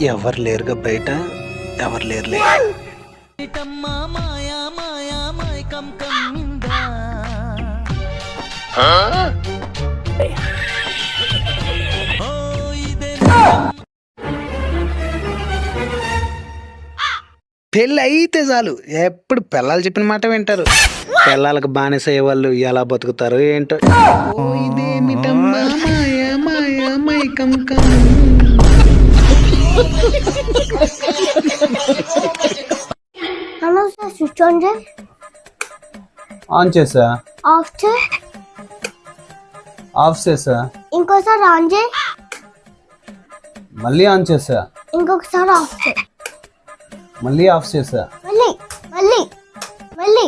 ఎవరు లేరుగా బయట, ఎవరు లేరులే. పెళ్ళి అయితే చాలు ఎప్పుడు పిల్లలు చెప్పిన మాట వింటారు. పిల్లలకు బానిస అయ్యే వాళ్ళు ఎలా బతుకుతారో ఏంటో. ఇదేమిటమ్మా మాయా మాయా మైకం కం. స్విచ్ ఆన్ చేయి. ఆన్ చేసా. ఆఫ్ చేయి. ఆఫ్ చేసా. ఇంకోసారి ఆన్ చేయి. మళ్ళీ ఆన్ చేసా. ఇంకొకసారి ఆఫ్ చేయి. మళ్ళీ ఆఫ్ చేసా. మళ్ళీ మళ్ళీ మళ్ళీ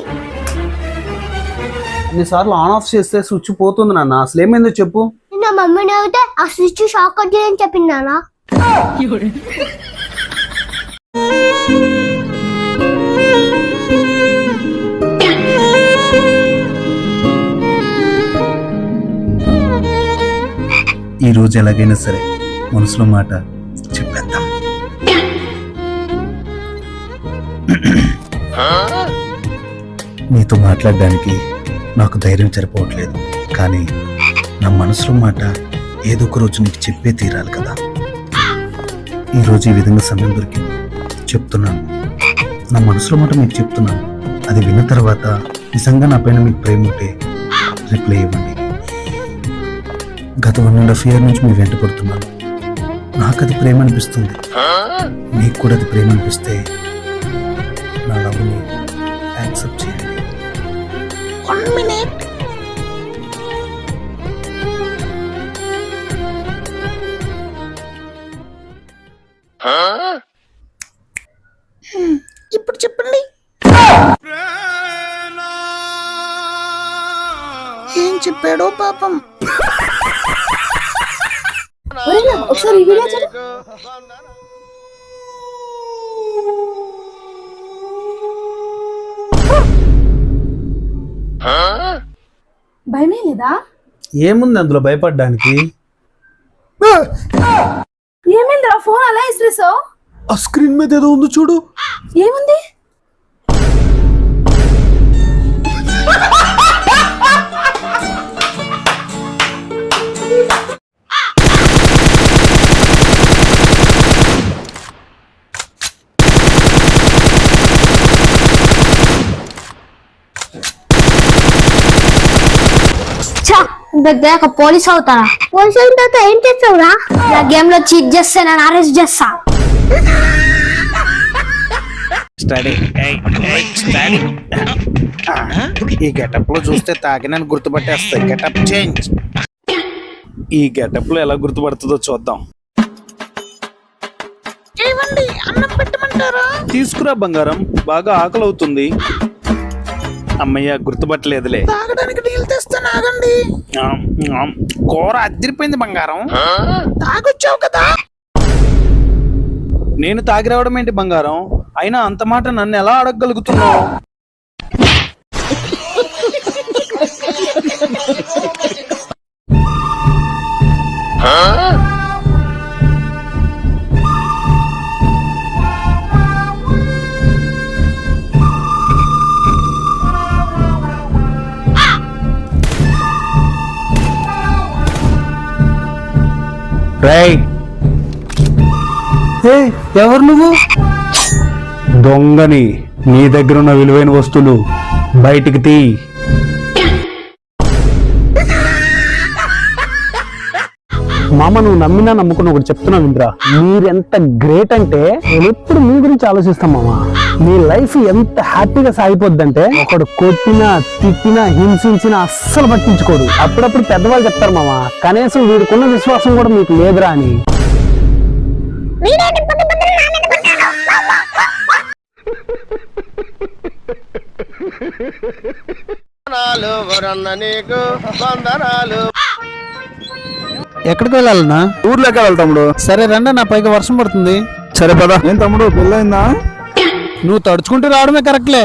అన్నిసార్లు ఆన్ ఆఫ్ చేస్తే స్విచ్ పోతుంది నాన్న. అసలు ఏమైందో చెప్పు. నిన్న మమ్మీని అయితే ఆ స్విచ్ షాక్ కట్ చేయని చెప్పిందానా? ఈ రోజు ఎలాగైనా సరే మనసులో మాట చెప్పేద్దాం. నీతో మాట్లాడడానికి నాకు ధైర్యం సరిపోవట్లేదు, కానీ నా మనసులో మాట ఏదో ఒక రోజు నీకు చెప్పే తీరాలి కదా. ఈరోజు ఈ విధంగా సమయం దొరికింది, చెప్తున్నాను. నా మనసులో మాట మీకు చెప్తున్నాను. అది విన్న తర్వాత నిజంగా నా పైన మీకు ప్రేమ ఉంటే రిప్లై ఇవ్వండి. గత 1.5 years నుంచి మీ వెంట పడుతున్నాను. నాకు అది ప్రేమ అనిపిస్తుంది, మీకు కూడా అది ప్రేమ అనిపిస్తే నా లవ్ని యాక్సెప్ట్ చేయండి. 1 minute. ఇప్పుడు చెప్పండి, ఏం చెప్పాడో పాపం. ఒకసారి ఈ వీడియో చూడు. భయమే లేదా? ఏముంది అందులో భయపడడానికి? ఏమైందిరా ఫోన్ అలా ఇసిరేసావు? ఆ స్క్రీన్ మీద ఏదో ఉంది చూడు. ఏముంది? దగ్గర పోలీస్ అవుతారా? పోలీస్ అయిన తర్వాత ఏం చేస్తావురా? గేమ్ లో చీట్ చేస్తే నేను అరెస్ట్ చేస్తా. ఈ గెటప్ లో చూస్తే తాగినని గుర్తుపట్టేస్తాయి. Getup change. ఈ గెటప్ లో ఎలా గుర్తుపడుతుందో చూద్దాం. ఏమండి, అన్నం పెట్టమంటారా? తీసుకురా బంగారం, బాగా ఆకలి అవుతుంది. అమ్మయ్య, గుర్తుపట్టలేదులే. తాగడానికి నీళ్ళు తెస్తాను, ఆగండి. కూర అదిరిపోయింది బంగారం. తాగొచ్చావు కదా. నేను తాగి రావడం ఏంటి బంగారం? అయినా అంత మాట నన్ను ఎలా అడగగలుగుతున్నావు? ఎవరు నువ్వు? దొంగని. నీ దగ్గర ఉన్న విలువైన వస్తువులు బయటికి తీ. మామ, నువ్వు నమ్మినా నమ్ముకున్న ఒకటి చెప్తున్నావు ఇంద్రా. మీరెంత గ్రేట్ అంటే నేను ఎప్పుడు మీ గురించి ఆలోచిస్తాం మామ. మీ లైఫ్ ఎంత హ్యాపీగా సాగిపోద్దంటే ఒకడు కొట్టినా తిట్టినా హింసించినా అస్సలు పట్టించుకోడు. అప్పుడప్పుడు పెద్దవాళ్ళు చెప్తారు మామ, కనీసం వీడికున్న విశ్వాసం కూడా మీకు లేదురా అని. ఎక్కడికి వెళ్ళాలన్నా? ఊర్లోకి వెళ్ళాలి తమ్ముడు. సరే రండి, నా పైకి వర్షం పడుతుంది. సరే పద. ఏం తమ్ముడు, పెళ్ళయిందా? నువ్వు తడుచుకుంటూ రావడమే కరెక్ట్లే.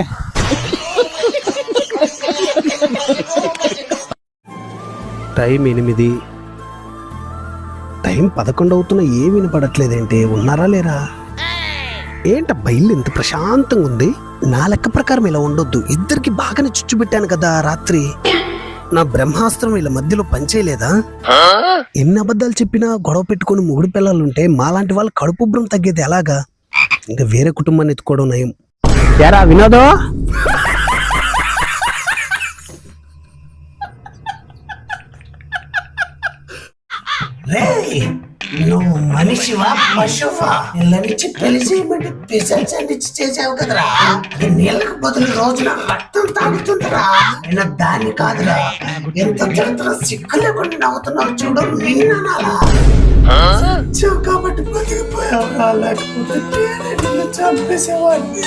టైం 8. టైం 11 అవుతున్నా ఏం వినపడట్లేదేంటి? ఉన్నారా లేరా? ఏంటబ్బా ఇల్లు ఇంత ప్రశాంతంగా ఉంది? నా లెక్క ప్రకారం ఇలా ఉండొద్దు. ఇద్దరికి బాగానే చుచ్చు పెట్టాను కదా రాత్రి. నా బ్రహ్మాస్త్రం వీళ్ళ మధ్యలో పనిచేయలేదా? ఎన్ని అబద్ధాలు చెప్పినా గొడవ పెట్టుకుని మొగుడు పిల్లలుంటే మాలాంటి వాళ్ళు కడుపుబ్రం తగ్గేది ఎలాగా? ఇంకా వేరే కుటుంబాన్ని ఎత్తుకోవడం నయం. యారా వినోదో, నువ్వు మనిషివా పశువా? పిల్లనిచ్చి పెళ్లి చేయమంటే పిశాచాన్నిచ్చి చేసావు కదరా. అది నీళ్ళకు బదులు రోజున రక్తం తాగుతుందిరా. అయినా దాన్ని కాదురా, ఎంత తిడుతున్నా సిగ్గు లేకుండా నవ్వుతున్నావు చూడు. నేననాలా కాబట్టి బతికిపోయావురా, లేకపోతే నిన్ను చంపేసేవాడిని.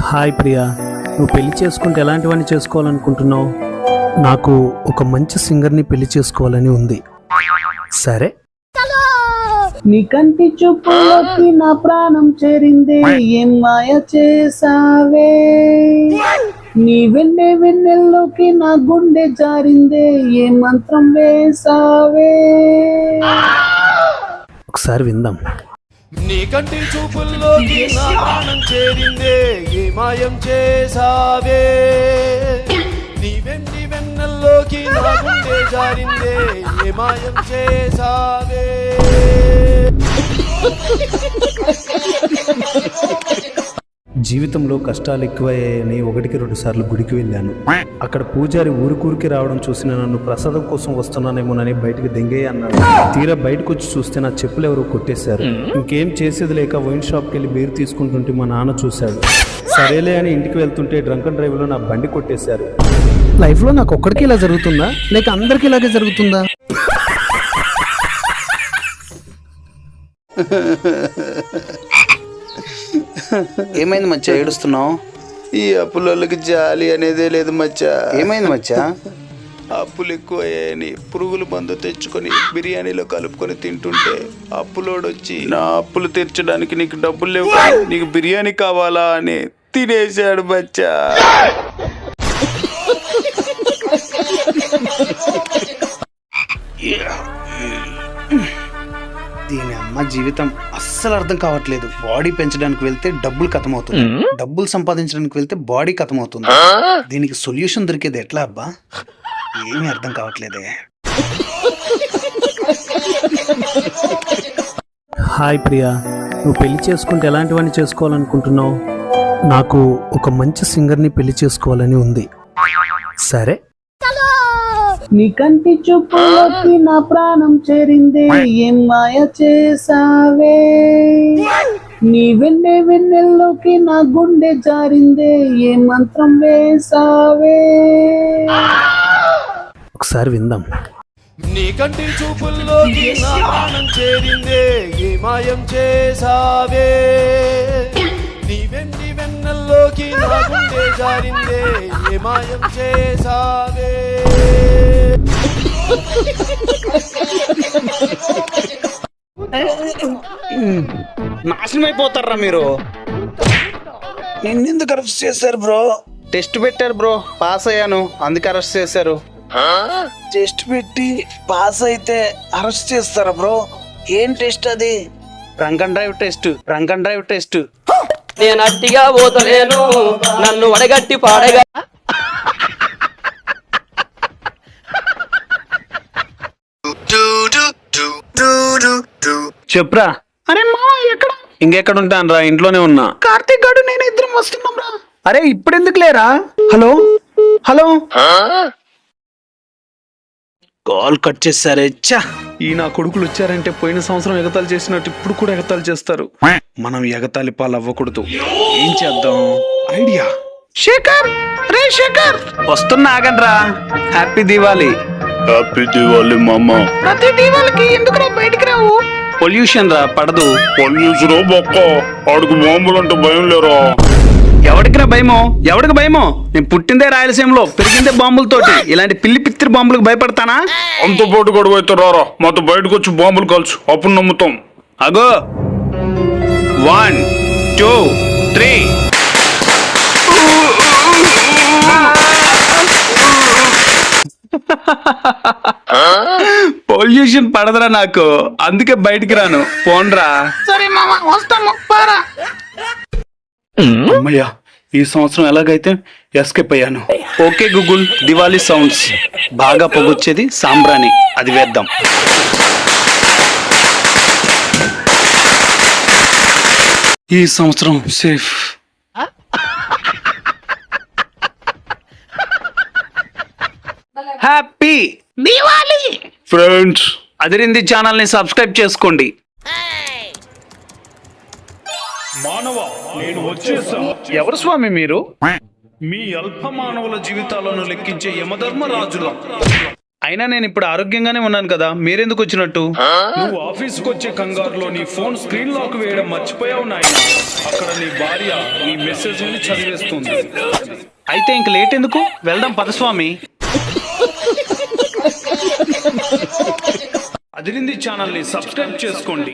హాయ్ ప్రియా, నువ్వు పెళ్లి చేసుకుంటే ఎలాంటి వాడిని చేసుకోవాలనుకుంటున్నావు? నాకు ఒక మంచి సింగర్ని పెళ్లి చేసుకోవాలని ఉంది. సరే. నీ కంటి చూపులోకి నా ప్రాణం చేరిందే, ఏం మాయ చేసావే. నీ వెన్నెల్లోకి నా గుండె జారిందే, ఏ మంత్రం వేసావే. ఒకసారి విందాం. నీ కంటి చూపుల్లోకి నా ప్రాణం చేరిందే, ఏ మాయం చేసావే. నీ వెన్నెల్లోకి నా గుండె జారిందే, ఏ మాయం చేసావే. జీవితంలో కష్టాలు ఎక్కువయ్యాయని 1-2 సార్లు గుడికి వెళ్ళాను. అక్కడ పూజారి ఊరికూరికి రావడం చూసిన నన్ను ప్రసాదం కోసం వస్తున్నానేమోనని బయటికి దెంగేయ అన్నాడు. తీరా బయటకు వచ్చి చూస్తే నా చెప్పులు ఎవరో కొట్టేశారు. ఇంకేం చేసేది లేక వైన్ షాప్కి వెళ్ళి బీరు తీసుకుంటుంటే మా నాన్న చూశాడు. సరేలే అని ఇంటికి వెళ్తుంటే డ్రంక్ అండ్ డ్రైవ్ లో నా బండి కొట్టేశారు. లైఫ్ లో నాకు ఒక్కడికి ఇలా జరుగుతుందా, లేక అందరికి ఇలాగే జరుగుతుందా? ఏమైంది మచ్చా, ఏడుస్తున్నావు? ఈ అప్పులకి జాలి అనేదే లేదు మచ్చా. ఏమైంది మచ్చా? అప్పులు ఎక్కువయ్యాయని పురుగుల మందు తెచ్చుకొని బిర్యానీలో కలుపుకొని తింటుంటే అప్పులోడొచ్చి నా అప్పులు తీర్చడానికి నీకు డబ్బులు లేవు కానీ నీకు బిర్యానీ కావాలా అని తినేశాడు మచ్చా. దీని అమ్మ జీవితం అస్సలు అర్థం కావట్లేదు. బాడీ పెంచడానికి వెళ్తే డబ్బులు ఖతమవుతుంది, డబ్బులు సంపాదించడానికి వెళ్తే బాడీ ఖతమవుతుంది. దీనికి సొల్యూషన్ దొరికేది ఎట్లా అబ్బా? ఏమీ అర్థం కావట్లేదే. హాయ్ ప్రియా, నువ్వు పెళ్లి చేసుకుంటే ఎలాంటి వాడిని చేసుకోవాలనుకుంటున్నావు? నాకు ఒక మంచి సింగర్ని పెళ్లి చేసుకోవాలని ఉంది. సరే. నీ కంటి చూపులోకి నా ప్రాణం చేరిందే, ఏం మాయ చేసావే. నీ వెన్నెల్లోకి నా గుండె జారిందే, ఏ మంత్రం వేసావే. ఒకసారి విందాం. నీ కంటి చూపుల్లోకి నా ప్రాణం చేరిందే, ఏ మాయం చేసావే. నీ వెన్నెల్లోకి నా గుండె జారిందే, ఏ మాయం చేసావే. నాశనం అయిపోతారా మీరు? నిన్నెందుకు అరెస్ట్ చేశారు బ్రో? టెస్ట్ పెట్టారు బ్రో, పాస్ అయ్యాను, అందుకే అరెస్ట్ చేశారు. టెస్ట్ పెట్టి పాస్ అయితే అరెస్ట్ చేస్తారా బ్రో? ఏం టెస్ట్ అది? Drunk and drive test. Drunk and drive test. నేను అట్టిగా పోతలేను, నన్ను వడగట్టి పాడగా. చెప్పురా. అరే మా ఎక్కడ? ఇంకెక్కడ ఉంటాను రా, ఇంట్లోనే ఉన్నా. కార్తీక్ గారు నేను ఇద్దరం వస్తున్నాం రా. అరే ఇప్పుడు ఎందుకు లేరా? హలో హలో, కాల్ కట్ చేశారే. చ్చా, ఈ నా కొడుకులు వచ్చారంటే పోయిన సంవత్సరం ఎగతాళి చేసినట్టు ఇప్పుడు కూడా ఎగతాళి చేస్తారు. మనం ఎగతాళి పాలు అవ్వకూడదు. ఏం చేద్దాం? ఐడియా. శేఖర్, రే శేఖర్, వస్తున్నా, ఆగండ్రా. హ్యాపీ దివాలి. హ్యాపీ దివాళీ మామ. ప్రతి దివాళికి ఎందుకు బయటికి రావు? పొల్యూషన్ రా, పడదు. పొల్యూషన్ బొక్క, ఆడుకు బాంబులు అంటే భయం లేరా? ఎవడికి రా భయమో? ఎవడికి భయమో? నేను పుట్టిందే రాయలసీమలో, పెరిగిందే బాంబులతోటి. ఇలాంటి పిల్లి పిత్తిరి బాంబులకు భయపడతానా? అంత పాటు గొడవ అయితే రారా, మాతో బయటకు వచ్చి బాంబులు కాల్చు, అప్పుడు నమ్ముతాం. అగో 1 2 3. పొల్యూషన్ పడదురా నాకు, అందుకే బయటికి రాను. పోన్రా. సరే మామ వస్తాము పారా. అమ్మయ్యా, ఈ సంవత్సరం ఎలాగైతే ఎస్కేప్ అయ్యాను. Okay Google, Diwali sounds. బాగా పొగొచ్చేది సాంబ్రాణి, అది వేద్దాం. ఈ సంవత్సరం సేఫ్. Happy Diwali friends. అదిరింది ఛానల్ ని సబ్స్క్రైబ్ చేసుకోండి. మానవ, నేను వచ్చేసా. ఎవరు స్వామి మీరు? మీ అల్ప మానవుల జీవితాలను లెక్కించే యమధర్మరాజుల. అయినా నేను ఇప్పుడు ఆరోగ్యంగానే ఉన్నాను కదా, మీరెందుకు వచ్చినట్టు? నువ్వు ఆఫీస్కి వచ్చే కంగారులో నీ ఫోన్ స్క్రీన్ లాక్ వేయడం మర్చిపోయావు నాయన. అక్కడ నీ భార్య నీ మెసేజ్ ని చదివేస్తుంది. అయితే ఇంక లేట్ ఎందుకు, వెళ్దాం పద స్వామి. అదిరింది ఛానల్ ని సబ్స్క్రైబ్ చేసుకోండి.